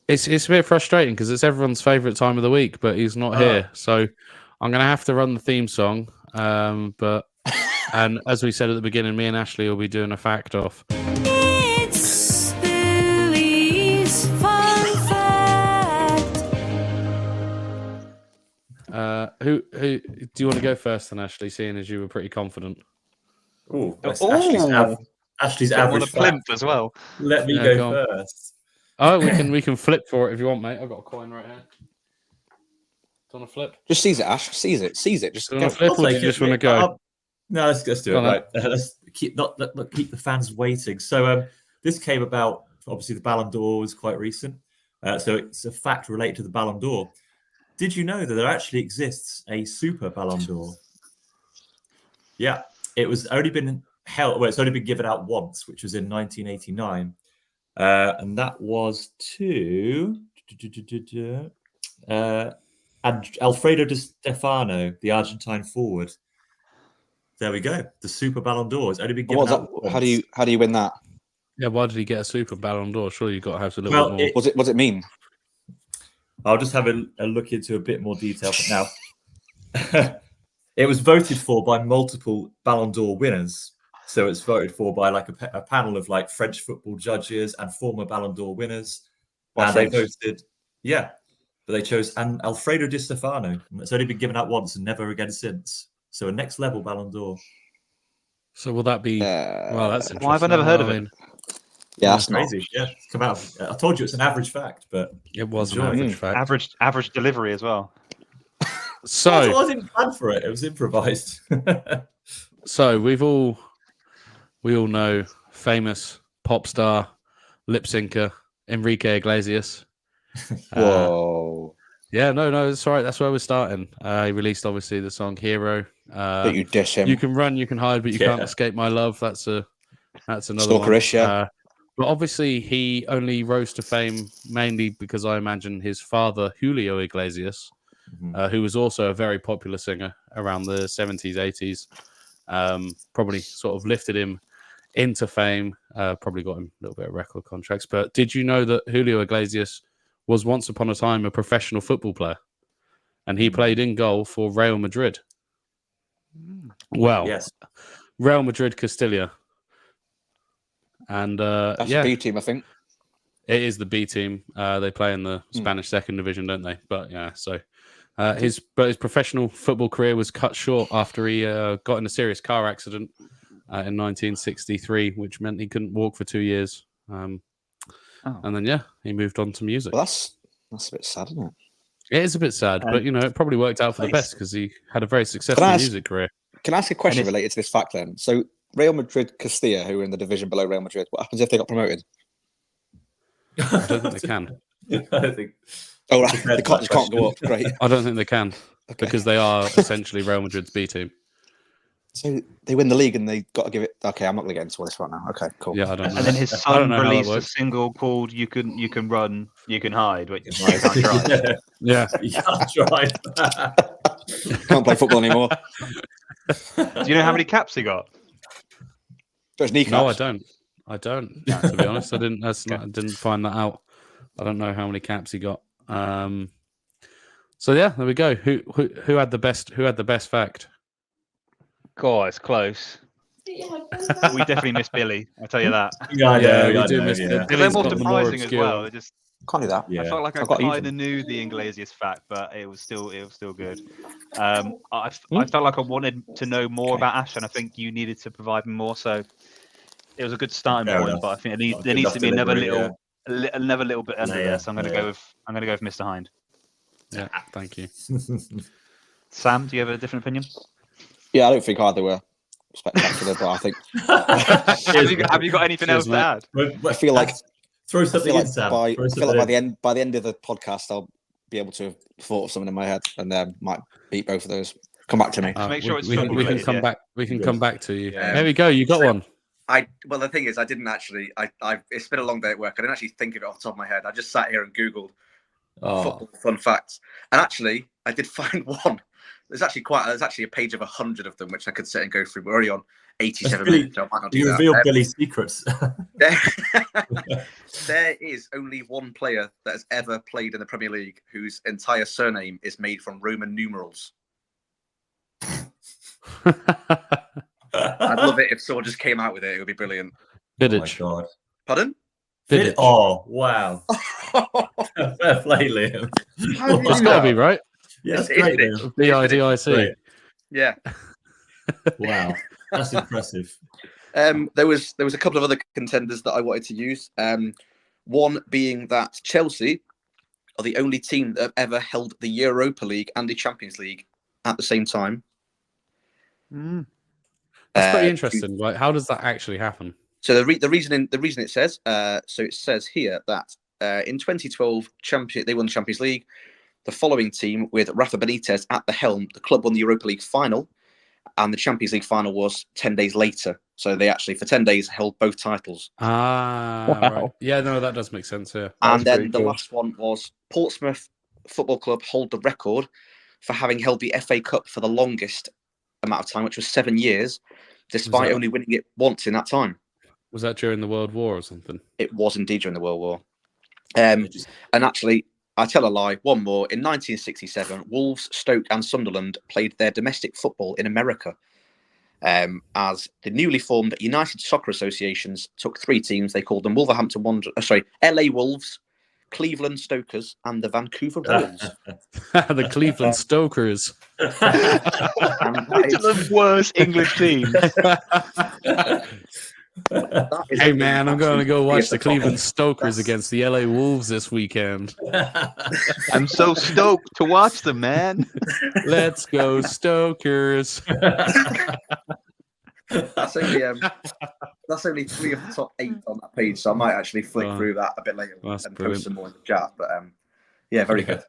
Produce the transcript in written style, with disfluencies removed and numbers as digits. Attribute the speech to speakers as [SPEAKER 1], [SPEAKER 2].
[SPEAKER 1] It's a bit frustrating because it's everyone's favourite time of the week, but he's not here. So I'm going to have to run the theme song. And as we said at the beginning, me and Ashley will be doing a fact off.
[SPEAKER 2] It's Billy's fun fact.
[SPEAKER 1] Who do you want to go first then, Ashley, seeing as you were pretty confident?
[SPEAKER 3] Oh, Ashley's average
[SPEAKER 4] plimp as well.
[SPEAKER 3] Let me go first.
[SPEAKER 1] Oh, we can flip for it if you want, mate. I've got a coin right here. Do you want to flip?
[SPEAKER 5] Just seize it, Ash. Seize it. Just
[SPEAKER 1] do you want to flip or do you just want to go?
[SPEAKER 3] No, let's do it. Right. Let's keep the fans waiting. So this came about. Obviously, the Ballon d'Or was quite recent. So it's a fact related to the Ballon d'Or. Did you know that there actually exists a Super Ballon d'Or? Yeah, it was only been held. Well, it's only been given out once, which was in 1989, and that was to Alfredo Di Stefano, the Argentine forward. There we go. The Super Ballon d'Or has only been given out once.
[SPEAKER 5] How do you win that?
[SPEAKER 1] Yeah, why did he get a Super Ballon d'Or? Surely you've got to have a little bit more.
[SPEAKER 5] What does it mean?
[SPEAKER 3] I'll just have a look into a bit more detail now. It was voted for by multiple Ballon d'Or winners. So it's voted for by like a panel of like French football judges and former Ballon d'Or winners. And they voted, but they chose Alfredo Di Stefano. It's only been given out once and never again since. So a next level Ballon d'Or.
[SPEAKER 1] So will that be? Well, that's interesting.
[SPEAKER 4] Why have I never heard of it?
[SPEAKER 5] Yeah, that's
[SPEAKER 3] crazy. Yeah, it's come out. I told you it's an average fact, but
[SPEAKER 1] it was an average fact.
[SPEAKER 4] Average delivery as well.
[SPEAKER 1] So
[SPEAKER 3] I wasn't planned for it. It was improvised.
[SPEAKER 1] So we all know famous pop star lip syncer Enrique Iglesias.
[SPEAKER 5] Whoa.
[SPEAKER 1] Yeah, no, it's all right. That's where we're starting. He released obviously the song "Hero."
[SPEAKER 5] But you dish him.
[SPEAKER 1] You can run, you can hide, but you can't escape my love. That's another
[SPEAKER 5] Stalkerish,
[SPEAKER 1] one.
[SPEAKER 5] yeah.
[SPEAKER 1] But obviously, he only rose to fame mainly because I imagine his father, Julio Iglesias, who was also a very popular singer around the 70s, 80s, probably sort of lifted him into fame, probably got him a little bit of record contracts. But did you know that Julio Iglesias was once upon a time a professional football player? And he played in goal for Real Madrid. Well,
[SPEAKER 3] yes.
[SPEAKER 1] Real Madrid Castilla. And
[SPEAKER 5] that's the B team, I think.
[SPEAKER 1] It is the B team. They play in the Spanish second division, don't they? But yeah, so his professional football career was cut short after he got in a serious car accident in 1963, which meant he couldn't walk for 2 years. And then he moved on to music.
[SPEAKER 5] Well, that's a bit sad, isn't it?
[SPEAKER 1] It is a bit sad, but it probably worked out for the best because he had a very successful music career.
[SPEAKER 5] Can I ask a question related to this fact then? So Real Madrid Castilla, who are in the division below Real Madrid, what happens if they got promoted?
[SPEAKER 1] I don't think they can.
[SPEAKER 3] I don't think.
[SPEAKER 5] Oh, right. They can't go up. Great.
[SPEAKER 1] I don't think they can because they are essentially Real Madrid's B team.
[SPEAKER 5] So they win the league and they got to give it. Okay, I'm not going to get into all this right now. Okay, cool.
[SPEAKER 1] Yeah, I don't know.
[SPEAKER 4] And then his son released a single called "You Can Run, You Can Hide," which you can't drive.
[SPEAKER 1] Yeah,
[SPEAKER 3] you can't drive.
[SPEAKER 5] Can't play football anymore.
[SPEAKER 4] Do you know how many caps he got?
[SPEAKER 5] There's kneecaps.
[SPEAKER 1] No, I don't. To be honest, I didn't. I didn't find that out. I don't know how many caps he got. So yeah, there we go. Who had the best? Who had the best fact?
[SPEAKER 4] God, it's close. We definitely miss Billy. I'll tell you that.
[SPEAKER 1] We do miss Billy.
[SPEAKER 4] They're more surprising as well. Just
[SPEAKER 5] can't do that.
[SPEAKER 4] I felt like I kind of knew the Iglesias fact, but it was still good. I felt like I wanted to know more about Ash, and I think you needed to provide more. So it was a good starting point, but I think there needs to be another little bit under there. So I'm going to go with Mr. Hind.
[SPEAKER 1] Yeah, thank you.
[SPEAKER 4] Sam, do you have a different opinion?
[SPEAKER 5] Yeah, I don't think either were spectacular, but I think.
[SPEAKER 4] have you got anything else to add?
[SPEAKER 5] I feel like
[SPEAKER 3] throw something in, Sam.
[SPEAKER 5] I feel like by the end of the podcast, I'll be able to have thought of something in my head, and then might beat both of those. Come back to me.
[SPEAKER 4] Make sure
[SPEAKER 1] we can come back. We can come back to you. There we go. You got one.
[SPEAKER 6] Well, the thing is, I didn't actually. It's been a long day at work. I didn't actually think of it off the top of my head. I just sat here and Googled football fun facts, and actually, I did find one. There's actually a page of 100 of them, which I could sit and go through. We're already on 87
[SPEAKER 3] Billy,
[SPEAKER 6] minutes, so I might not do
[SPEAKER 3] you
[SPEAKER 6] that.
[SPEAKER 3] revealed Billy's secrets.
[SPEAKER 6] There is only one player that has ever played in the Premier League whose entire surname is made from Roman numerals. I'd love it if someone just came out with it. It would be brilliant.
[SPEAKER 1] Vidic.
[SPEAKER 3] Oh my God.
[SPEAKER 6] Pardon?
[SPEAKER 1] Vidic.
[SPEAKER 3] Oh, wow. Fair play, Liam.
[SPEAKER 6] How did you
[SPEAKER 1] That's
[SPEAKER 6] do
[SPEAKER 1] got to
[SPEAKER 6] that?
[SPEAKER 1] be right.
[SPEAKER 3] Yeah, that's
[SPEAKER 6] It is
[SPEAKER 3] great,
[SPEAKER 6] Vidic.
[SPEAKER 3] Liam.
[SPEAKER 1] VIDIC.
[SPEAKER 3] Great.
[SPEAKER 6] Yeah.
[SPEAKER 3] Wow, that's impressive.
[SPEAKER 6] There was a couple of other contenders that I wanted to use. One being that Chelsea are the only team that have ever held the Europa League and the Champions League at the same time.
[SPEAKER 1] That's pretty interesting. Like, how does that actually happen?
[SPEAKER 6] So the reason it says it says here that in 2012 they won the Champions League. The following team with Rafa Benitez at the helm, the club won the Europa League final, and the Champions League final was 10 days later. So they actually for 10 days held both titles.
[SPEAKER 1] Right. Yeah, no, that does make sense. Yeah.
[SPEAKER 6] And then the last one was Portsmouth Football Club hold the record for having held the FA Cup for the longest amount of time, which was 7 years, despite only winning it once in that time.
[SPEAKER 1] Was that during the World War or something?
[SPEAKER 6] It was indeed during the World War. And actually, I tell a lie, one more. In 1967, Wolves, Stoke and Sunderland played their domestic football in America. As the newly formed United Soccer Associations took 3 teams. They called them LA Wolves, Cleveland Stokers and the Vancouver Royals.
[SPEAKER 1] The Cleveland Stokers.
[SPEAKER 4] It's the worst English team.
[SPEAKER 1] Hey man, I'm going to go watch the Cleveland Stokers against the LA Wolves this weekend.
[SPEAKER 4] I'm so stoked to watch them, man.
[SPEAKER 1] Let's go Stokers.
[SPEAKER 6] That's only 3 of the top 8 on that page, so I might actually flick through that a bit later and
[SPEAKER 1] brilliant.
[SPEAKER 6] post some more in the chat. But yeah, very good.